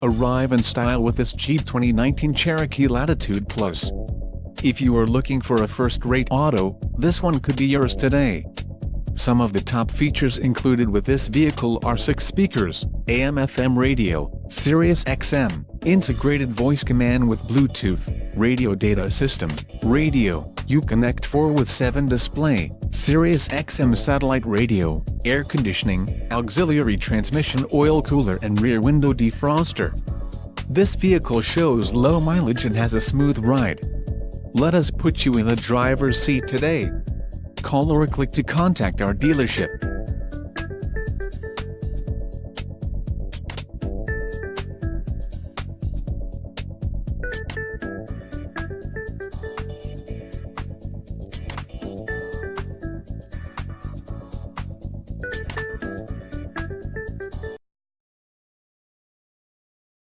Arrive in style with this Jeep 2019 Cherokee Latitude Plus. If you are looking for a first-rate auto, this one could be yours today. Some of the top features included with this vehicle are 6 speakers, AM/FM radio, Sirius XM, integrated voice command with Bluetooth, radio data system, radio, Uconnect 4/7 display, Sirius XM satellite radio, air conditioning, auxiliary transmission, oil cooler and rear window defroster. This vehicle shows low mileage and has a smooth ride. Let us put you in the driver's seat today. Call or click to contact our dealership.